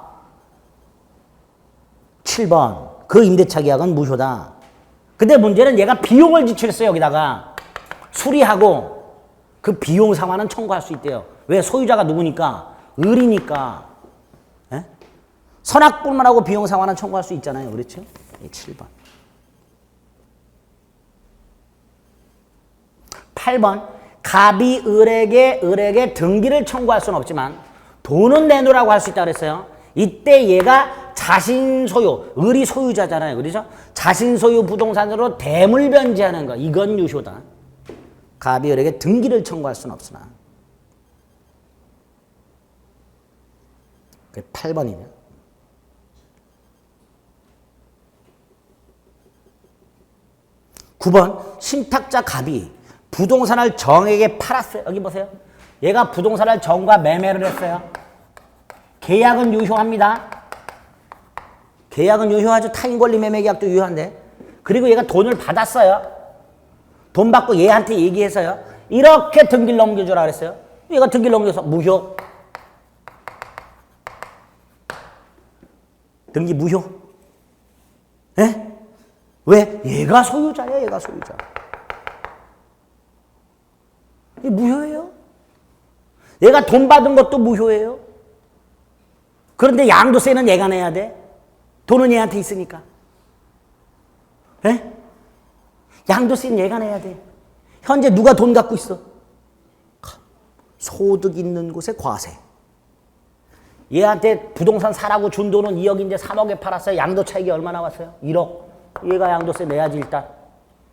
S1: 7번. 그 임대차 계약은 무효다. 근데 문제는 얘가 비용을 지출했어요. 여기다가. 수리하고 그 비용 상환은 청구할 수 있대요. 왜? 소유자가 누구니까? 을이니까. 에? 선악불만 하고 비용 상환은 청구할 수 있잖아요. 그렇죠? 7번. 8번. 갑이 을에게 등기를 청구할 수는 없지만 돈은 내놓으라고 할 수 있다고 그랬어요. 이때 얘가 자신 소유, 을이 소유자잖아요. 그렇죠? 자신 소유 부동산으로 대물 변제하는 거. 이건 유효다. 갑이 을에게 등기를 청구할 수는 없으나. 그게 8번이네요. 9번. 신탁자 갑이 부동산을 정에게 팔았어요. 여기 보세요. 얘가 부동산을 정과 매매를 했어요. 계약은 유효합니다. 계약은 유효하죠. 타인권리 매매 계약도 유효한데. 그리고 얘가 돈을 받았어요. 돈 받고 얘한테 얘기해서요. 이렇게 등기를 넘겨주라 그랬어요. 얘가 등기를 넘겨서 무효. 등기 무효. 예? 왜? 얘가 소유자야. 얘가 소유자. 이게 무효예요. 얘가 돈 받은 것도 무효예요. 그런데 양도세는 얘가 내야 돼. 돈은 얘한테 있으니까. 에? 양도세는 얘가 내야 돼. 현재 누가 돈 갖고 있어? 소득 있는 곳에 과세. 얘한테 부동산 사라고 준 돈은 2억인데 3억에 팔았어요. 양도 차익이 얼마 나왔어요? 1억. 얘가 양도세 내야지 일단.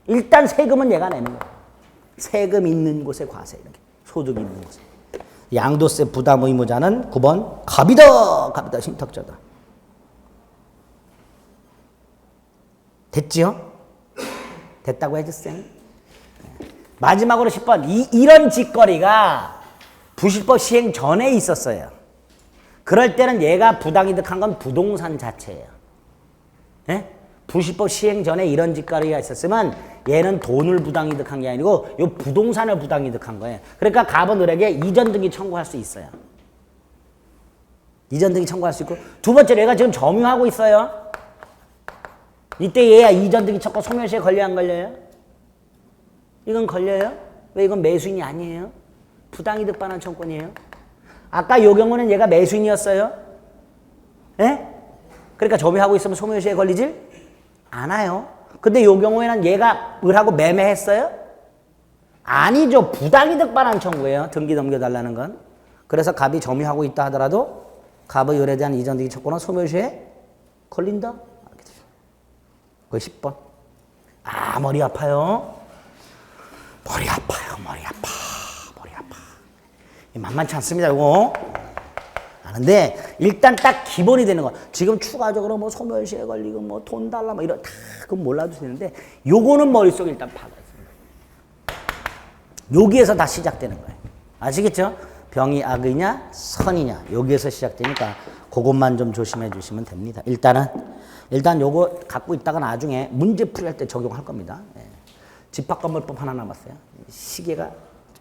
S1: 일단 세금은 얘가 내는 거야. 세금 있는 곳에 과세. 이렇게. 소득 있는 곳에. 양도세 부담 의무자는 9번 갑이다. 갑이다. 신탁자다. 됐지요? 됐다고 해주세요. 마지막으로 10번. 이런 짓거리가 부실법 시행 전에 있었어요. 그럴 때는 얘가 부당이득한 건 부동산 자체예요. 예? 부실법 시행 전에 이런 짓거리가 있었으면 얘는 돈을 부당이득한 게 아니고 이 부동산을 부당이득한 거예요. 그러니까 갑은 을에게 이전 등기 청구할 수 있어요. 이전 등기 청구할 수 있고 두 번째로 얘가 지금 점유하고 있어요. 이때 얘가 이전 등기 청구 소멸시에 걸려요 안 걸려요? 이건 걸려요? 왜? 이건 매수인이 아니에요. 부당이득 반환 청구권이에요. 아까 요 경우는 얘가 매수인이었어요. 예? 그러니까 점유하고 있으면 소멸시에 걸리질 않아요. 근데 요 경우에는 얘가 을하고 매매했어요? 아니죠. 부당이득 반환 청구예요. 등기 넘겨달라는 건. 그래서 갑이 점유하고 있다 하더라도 갑의 을에 대한 이전 등기 청구는 소멸시에 걸린다. 그게 10번. 아, 머리 아파요. 머리 아파요. 머리 아파. 머리 아파. 만만치 않습니다. 이거. 아는데 일단 딱 기본이 되는 거. 지금 추가적으로 뭐 소멸시에 걸리고 뭐 돈 달라 뭐 이런 다 그건 몰라도 되는데 요거는 머릿속에 일단 박아있습니다. 여기에서 다 시작되는 거예요. 아시겠죠? 병이 악이냐 선이냐 여기에서 시작되니까 그것만 좀 조심해 주시면 됩니다. 일단 요거 갖고 있다가 나중에 문제 풀이할 때 적용할 겁니다. 예. 집합건물법 하나 남았어요. 시계가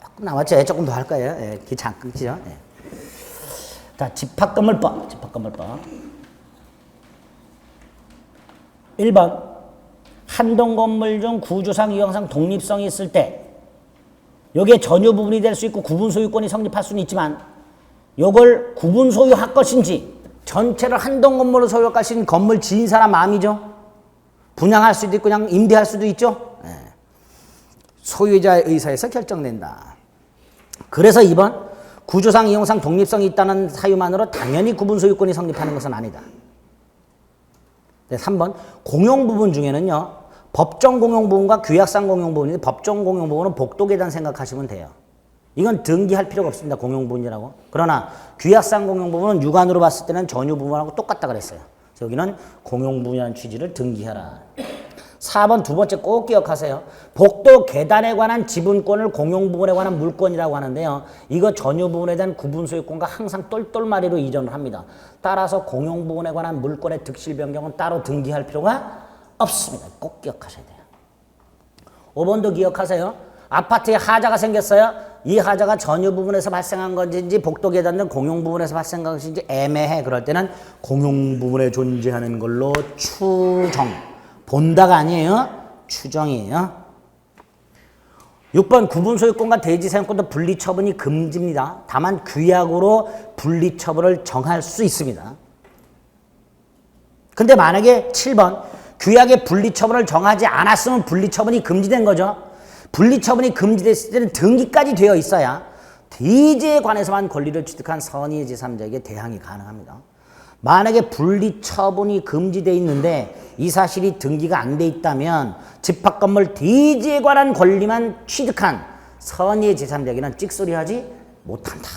S1: 조금 남았죠. 조금 더 할 거예요. 예. 기차 안 끊기죠. 예. 자, 집합건물법. 1번 한 동 건물 중 구조상, 이용상 독립성이 있을 때 요게 전유 부분이 될 수 있고 구분 소유권이 성립할 수는 있지만 요걸 구분 소유할 것인지 전체를 한 동 건물로 소유할 것인 건물 지은 사람 마음이죠. 분양할 수도 있고 그냥 임대할 수도 있죠. 소유자의 의사에서 결정된다. 그래서 2번 구조상, 이용상 독립성이 있다는 사유만으로 당연히 구분 소유권이 성립하는 것은 아니다. 3번 공용 부분 중에는요. 법정 공용 부분과 규약상 공용 부분인데 법정 공용 부분은 복도계단 생각하시면 돼요. 이건 등기할 필요가 없습니다. 공용 부분이라고. 그러나 규약상 공용 부분은 육안으로 봤을 때는 전유 부분하고 똑같다 그랬어요. 그래서 여기는 공용 부분이라는 취지를 등기하라. 4번 두 번째 꼭 기억하세요. 복도 계단에 관한 지분권을 공용 부분에 관한 물권이라고 하는데요. 이거 전유 부분에 대한 구분 소유권과 항상 똘똘마리로 이전을 합니다. 따라서 공용 부분에 관한 물권의 득실 변경은 따로 등기할 필요가 없습니다. 꼭 기억하셔야 돼요. 5번도 기억하세요. 아파트에 하자가 생겼어요. 이 하자가 전유 부분에서 발생한 것인지 복도 계단 등 공용 부분에서 발생한 것인지 애매해. 그럴 때는 공용 부분에 존재하는 걸로 추정. 본다가 아니에요. 추정이에요. 6번 구분 소유권과 대지 사용권도 분리 처분이 금지입니다. 다만 규약으로 분리 처분을 정할 수 있습니다. 근데 만약에 7번 규약에 분리 처분을 정하지 않았으면 분리 처분이 금지된 거죠. 분리 처분이 금지됐을 때는 등기까지 되어 있어야 대지에 관해서만 권리를 취득한 선의 제3자에게 대항이 가능합니다. 만약에 분리 처분이 금지되어 있는데 이 사실이 등기가 안 돼 있다면 집합 건물 대지에 관한 권리만 취득한 선의 제3자에게는 찍소리하지 못한다.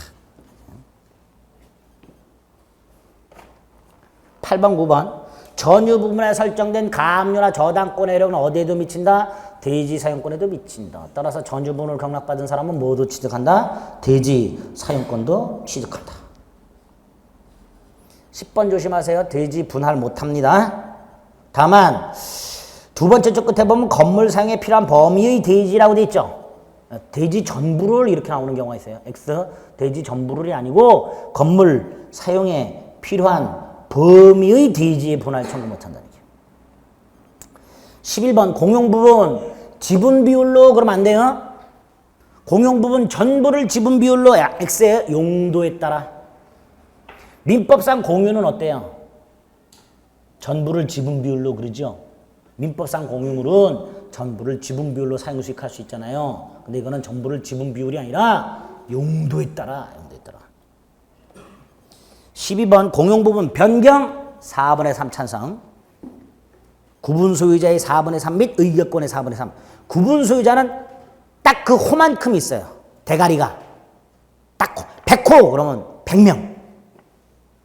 S1: 8번 9번 전유 부분에 설정된 가압류나 저당권의 효력은 어디에도 미친다? 대지 사용권에도 미친다. 따라서 전유 부분을 경락받은 사람은 모두 취득한다? 대지 사용권도 취득한다. 10번 조심하세요. 대지 분할 못합니다. 다만 두 번째 쪽 끝에 보면 건물 사용에 필요한 범위의 대지라고 돼 있죠. 대지 전부를 이렇게 나오는 경우가 있어요. X 대지 전부를이 아니고 건물 사용에 필요한 범위의 대지에 분할 청구 못한다는 얘기예요. 11번 공용 부분 지분 비율로 그러면 안 돼요. 공용 부분 전부를 지분 비율로 X의 용도에 따라. 민법상 공유는 어때요? 전부를 지분 비율로 그러죠. 민법상 공유물은 전부를 지분 비율로 사용 수익할 수 있잖아요. 근데 이거는 전부를 지분 비율이 아니라 용도에 따라. 12번 공용 부분 변경 4분의 3 찬성. 구분 소유자의 4분의 3 및 의결권의 4분의 3. 구분 소유자는 딱 그 호만큼 있어요. 대가리가. 딱 100호 그러면 100명.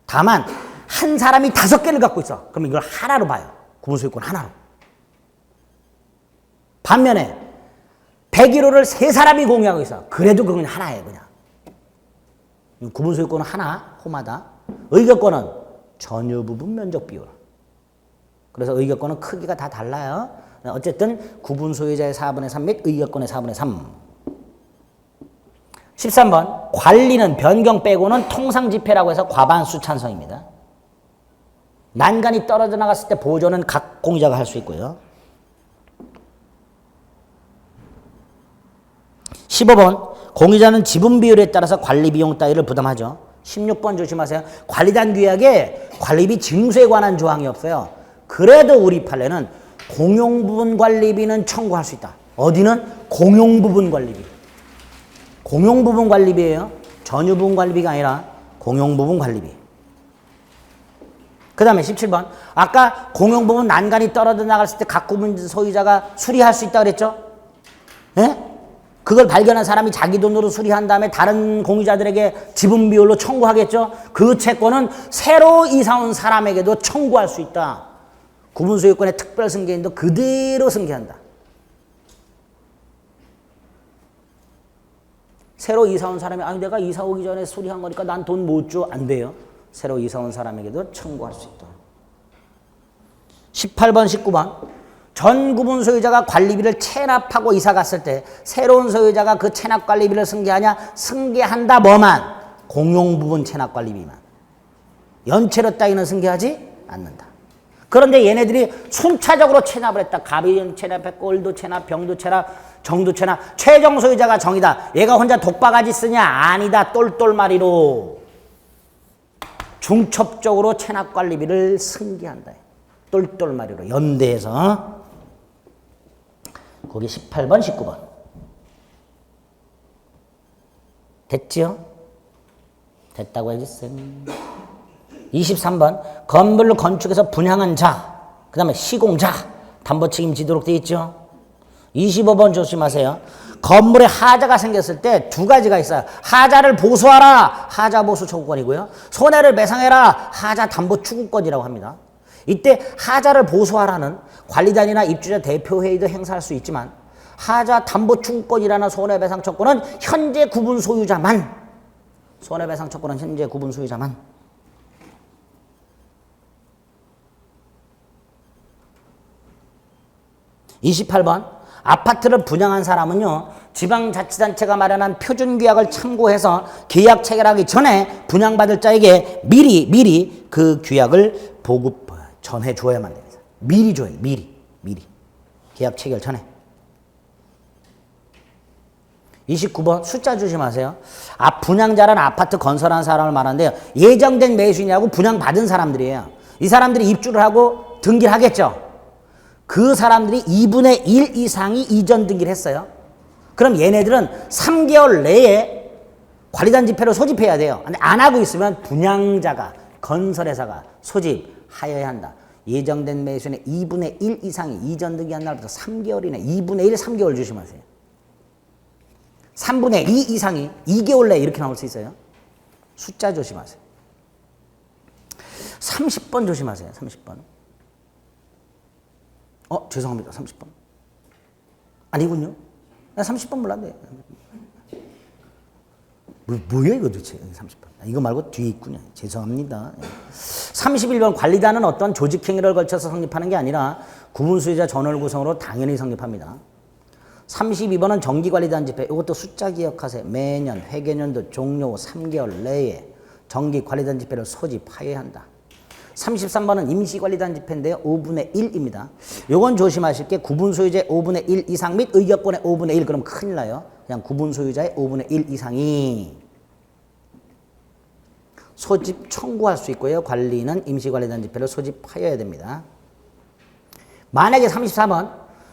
S1: 다만 한 사람이 5개를 갖고 있어. 그러면 이걸 하나로 봐요. 구분 소유권 하나로. 반면에 101호를 3사람이 공유하고 있어. 그래도 그건 하나예요. 그냥. 구분 소유권은 하나, 호마다. 의결권은 전유 부분 면적 비율. 그래서 의결권은 크기가 다 달라요. 어쨌든 구분 소유자의 4분의 3 및 의결권의 4분의 3. 13번 관리는 변경 빼고는 통상집회라고 해서 과반수 찬성입니다. 난간이 떨어져 나갔을 때 보조는 각 공유자가 할 수 있고요. 15번 공유자는 지분 비율에 따라서 관리 비용 따위를 부담하죠. 16번 조심하세요. 관리단 규약에 관리비 징수에 관한 조항이 없어요. 그래도 우리 판례는 공용부분 관리비는 청구할 수 있다. 어디는? 공용부분 관리비. 공용부분 관리비예요. 전유부분 관리비가 아니라 공용부분 관리비. 그 다음에 17번. 아까 공용부분 난간이 떨어져 나갔을 때 각 구분 소유자가 수리할 수 있다고 그랬죠? 예? 그걸 발견한 사람이 자기 돈으로 수리한 다음에 다른 공유자들에게 지분 비율로 청구하겠죠? 그 채권은 새로 이사 온 사람에게도 청구할 수 있다. 구분 소유권의 특별 승계인도 그대로 승계한다. 새로 이사 온 사람이 아니 내가 이사 오기 전에 수리한 거니까 난 돈 못 줘. 안 돼요. 새로 이사 온 사람에게도 청구할 수 있다. 18번, 19번. 전 구분 소유자가 관리비를 체납하고 이사 갔을 때 새로운 소유자가 그 체납 관리비를 승계하냐? 승계한다. 뭐만? 공용 부분 체납 관리비만. 연체료 따위는 승계하지 않는다. 그런데 얘네들이 순차적으로 체납을 했다. 갑이 체납했고 을도 체납, 병도 체납, 정도 체납. 최종 소유자가 정이다. 얘가 혼자 독바가지 쓰냐? 아니다. 똘똘마리로 중첩적으로 체납관리비를 승계한다. 똘똘마리로 연대해서. 거기 18번, 19번. 됐지요? 됐다고 해주세요. 23번 건물을 건축해서 분양한 자, 그 다음에 시공자, 담보 책임지도록 되어 있죠. 25번 조심하세요. 건물에 하자가 생겼을 때 두 가지가 있어요. 하자를 보수하라, 하자 보수 청구권이고요. 손해를 배상해라, 하자 담보 추구권이라고 합니다. 이때 하자를 보수하라는 관리단이나 입주자 대표회의도 행사할 수 있지만 하자 담보 추구권이라는 손해배상 청구권은 현재 구분 소유자만, 손해배상 청구권은 현재 구분 소유자만. 28번 아파트를 분양한 사람은요, 지방자치단체가 마련한 표준규약을 참고해서 계약 체결하기 전에 분양받을 자에게 미리 그 규약을 전해줘야만 됩니다. 미리 줘요. 미리 계약 체결 전에. 29번 숫자 조심하세요. 분양자란 아파트 건설한 사람을 말하는데요, 예정된 매수인이라고 분양받은 사람들이에요. 이 사람들이 입주를 하고 등기를 하겠죠. 그 사람들이 2분의 1 이상이 이전 등기를 했어요. 그럼 얘네들은 3개월 내에 관리단 집회를 소집해야 돼요. 근데 안 하고 있으면 분양자가, 건설회사가 소집하여야 한다. 예정된 매수인의 2분의 1 이상이 이전 등기한 날부터 3개월이네. 2분의 1, 3개월 조심하세요. 3분의 2 이상이 2개월 내에 이렇게 나올 수 있어요. 숫자 조심하세요. 30번 조심하세요. 30번. 죄송합니다. 30번. 아니군요. 나 30번 몰랐네. 뭐야 이거 도대체. 30번. 이거 말고 뒤에 있군요. 죄송합니다. 31번 관리단은 어떤 조직행위를 걸쳐서 성립하는 게 아니라 구분수유자 전월 구성으로 당연히 성립합니다. 32번은 정기관리단 집회. 이것도 숫자 기억하세요. 매년 회계년도 종료 후 3개월 내에 정기관리단 집회를 소집하여야 한다. 33번은 임시관리단 집회인데요. 5분의 1입니다. 요건 조심하실 게 구분소유자의 5분의 1 이상 및 의결권의 5분의 1. 그럼 큰일 나요. 그냥 구분소유자의 5분의 1 이상이 소집 청구할 수 있고요. 관리는 임시관리단 집회를 소집하여야 됩니다. 만약에 34번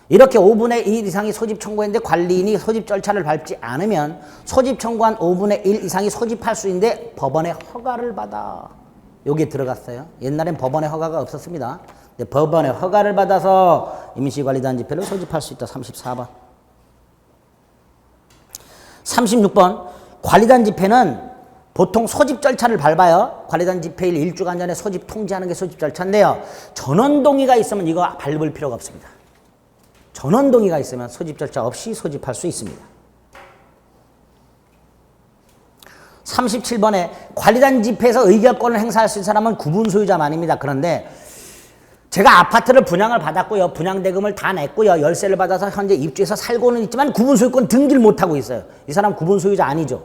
S1: 이렇게 5분의 1 이상이 소집 청구했는데 관리인이 소집 절차를 밟지 않으면 소집 청구한 5분의 1 이상이 소집할 수 있는데 법원의 허가를 받아. 여기에 들어갔어요. 옛날엔 법원의 허가가 없었습니다. 근데 법원의 허가를 받아서 임시관리단 집회를 소집할 수 있다. 34번. 36번 관리단 집회는 보통 소집 절차를 밟아요. 관리단 집회일 1주간 전에 소집 통지하는 게 소집 절차인데요. 전원동의가 있으면 이거 밟을 필요가 없습니다. 전원동의가 있으면 소집 절차 없이 소집할 수 있습니다. 37번에 관리단 집회에서 의결권을 행사할 수 있는 사람은 구분 소유자만입니다. 그런데 제가 아파트를 분양을 받았고요. 분양대금을 다 냈고요. 열세를 받아서 현재 입주해서 살고는 있지만 구분 소유권 등기를 못하고 있어요. 이 사람 구분 소유자 아니죠.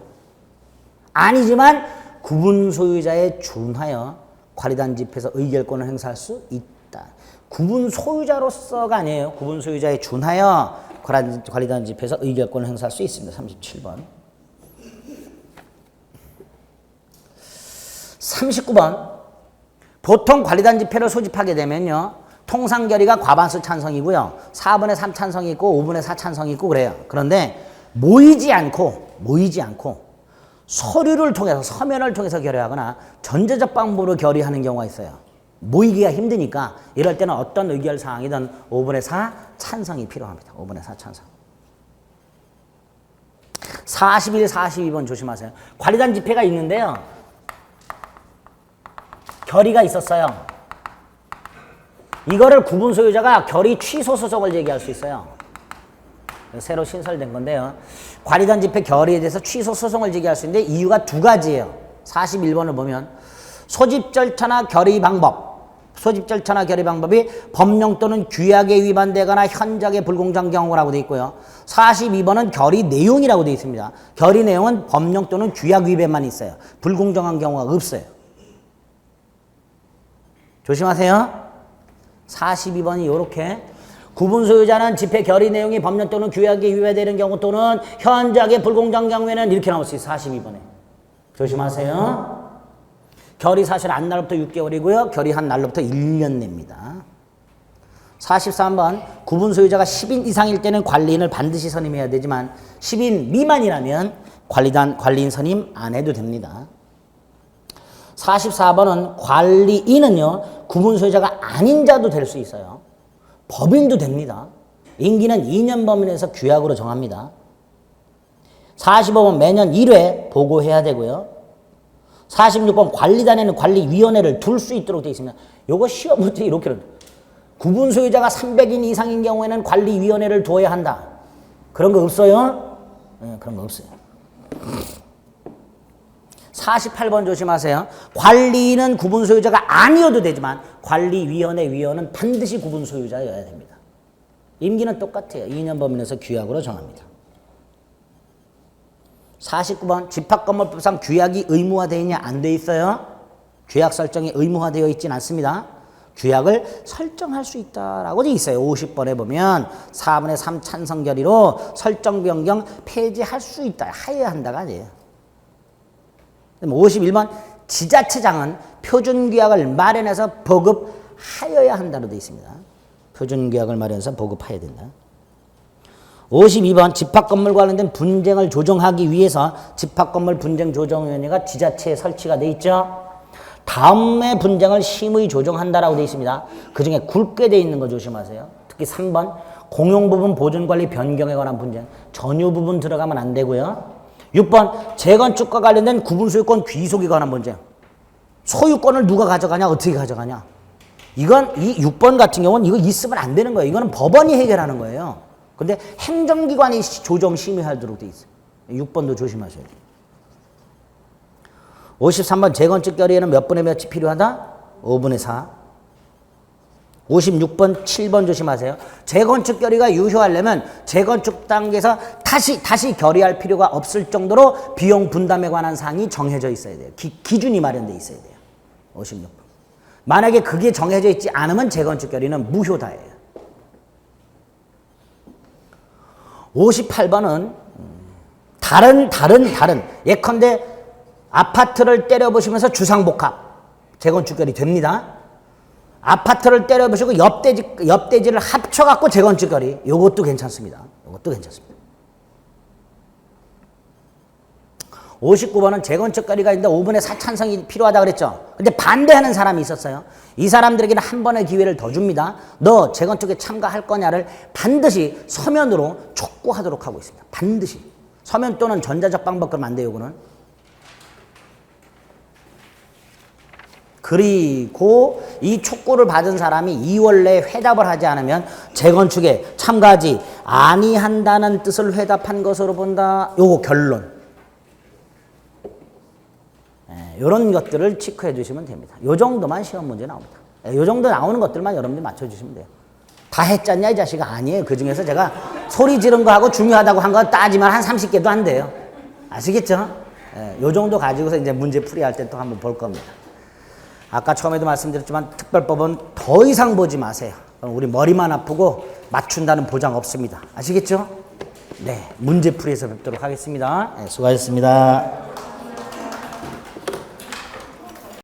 S1: 아니지만 구분 소유자에 준하여 관리단 집회에서 의결권을 행사할 수 있다. 구분 소유자로서가 아니에요. 구분 소유자에 준하여 관리단 집회에서 의결권을 행사할 수 있습니다. 37번. 39번 보통 관리단 집회를 소집하게 되면요. 통상 결의가 과반수 찬성이고요. 4분의 3 찬성이 있고 5분의 4 찬성이 있고 그래요. 그런데 모이지 않고 서류를 통해서 서면을 통해서 결의하거나 전제적 방법으로 결의하는 경우가 있어요. 모이기가 힘드니까 이럴 때는 어떤 의결 사항이든 5분의 4 찬성이 필요합니다. 5분의 4 찬성. 41, 42번 조심하세요. 관리단 집회가 있는데요. 결의가 있었어요. 이거를 구분 소유자가 결의 취소 소송을 제기할 수 있어요. 새로 신설된 건데요. 관리단 집회 결의에 대해서 취소 소송을 제기할 수 있는데 이유가 두 가지예요. 41번을 보면 소집 절차나 결의 방법이 법령 또는 규약에 위반되거나 현저하게 불공정 경우라고 되어 있고요. 42번은 결의 내용이라고 되어 있습니다. 결의 내용은 법령 또는 규약 위반만 있어요. 불공정한 경우가 없어요. 조심하세요. 42번이 요렇게 구분 소유자는 집회 결의 내용이 법령 또는 규약에 위배되는 경우 또는 현저하게 불공정 경우에는 이렇게 나올 수 있어요. 42번에. 조심하세요. 결의 사실 한 날부터 6개월이고요. 결의한 날로부터 1년 냅니다. 43번 구분 소유자가 10인 이상일 때는 관리인을 반드시 선임해야 되지만 10인 미만이라면 관리인 선임 안 해도 됩니다. 44번은 관리인은요 구분 소유자가 아닌 자도 될 수 있어요. 법인도 됩니다. 임기는 2년 범위에서 규약으로 정합니다. 45번 매년 1회 보고해야 되고요. 46번 관리단에는 관리위원회를 둘 수 있도록 되어 있습니다. 요거 시험 문제 이렇게 구분 소유자가 300인 이상인 경우에는 관리위원회를 둬야 한다. 그런 거 없어요? 네, 그런 거 없어요. 48번 조심하세요. 관리인은 구분 소유자가 아니어도 되지만 관리위원회 위원은 반드시 구분 소유자여야 됩니다. 임기는 똑같아요. 2년 범위에서 규약으로 정합니다. 49번 집합건물법상 규약이 의무화되어 있냐 안 되어 있어요. 규약 설정이 의무화되어 있지는 않습니다. 규약을 설정할 수 있다라고 되어 있어요. 50번에 보면 4분의 3 찬성 결의로 설정 변경 폐지할 수 있다. 하여야 한다가 아니에요. 51번 지자체장은 표준규약을 마련해서 보급하여야 한다로 되어 있습니다. 표준규약을 마련해서 보급해야 된다. 52번 집합건물 관련된 분쟁을 조정하기 위해서 집합건물 분쟁조정위원회가 지자체에 설치가 돼 있죠. 다음의 분쟁을 심의 조정한다라고 되어 있습니다. 그 중에 굵게 되어 있는 거 조심하세요. 특히 3번 공용부분 보존관리 변경에 관한 분쟁 전유 부분 들어가면 안 되고요. 6번 재건축과 관련된 구분소유권 귀속에 관한 문제. 소유권을 누가 가져가냐 어떻게 가져가냐. 이건 이 6번 같은 경우는 이거 있으면 안 되는 거예요. 이거는 법원이 해결하는 거예요. 근데 행정기관이 조정 심의하도록 돼 있어요. 6번도 조심하셔야 돼요. 53번 재건축 결의에는 몇 분의 몇이 필요하다? 5분의 4. 56번 7번 조심하세요. 재건축 결의가 유효하려면 재건축 단계에서 다시 결의할 필요가 없을 정도로 비용 분담에 관한 사항이 정해져 있어야 돼요. 기준이 마련돼 있어야 돼요. 56번. 만약에 그게 정해져 있지 않으면 재건축 결의는 무효다예요. 58번은 다른 예컨대 아파트를 때려부시면서 주상복합 재건축 결의 됩니다. 아파트를 때려부시고 옆대지를 합쳐갖고 재건축 결의 요것도 괜찮습니다. 요것도 괜찮습니다. 59번은 재건축 결의가 있는데 5분의 4 찬성이 필요하다 그랬죠. 근데 반대하는 사람이 있었어요. 이 사람들에게는 한 번의 기회를 더 줍니다. 너 재건축에 참가할 거냐를 반드시 서면으로 촉구하도록 하고 있습니다. 반드시. 서면 또는 전자적 방법 그러면 안 돼요. 요거는. 그리고 이 촉구를 받은 사람이 2월 내에 회답을 하지 않으면 재건축에 참가하지 아니한다는 뜻을 회답한 것으로 본다. 요거 결론. 이런 것들을 체크해 주시면 됩니다. 요 정도만 시험 문제 나옵니다. 요 정도 나오는 것들만 여러분들이 맞춰주시면 돼요. 다 했잖냐 이 자식아. 아니에요. 그중에서 제가 소리 지른 거 하고 중요하다고 한 거 따지면 한 30개도 안 돼요. 아시겠죠? 요 정도 가지고서 이제 문제 풀이할 때 또 한번 볼 겁니다. 아까 처음에도 말씀드렸지만 특별법은 더 이상 보지 마세요. 우리 머리만 아프고 맞춘다는 보장 없습니다. 아시겠죠? 네, 문제 풀이에서 뵙도록 하겠습니다. 네, 수고하셨습니다.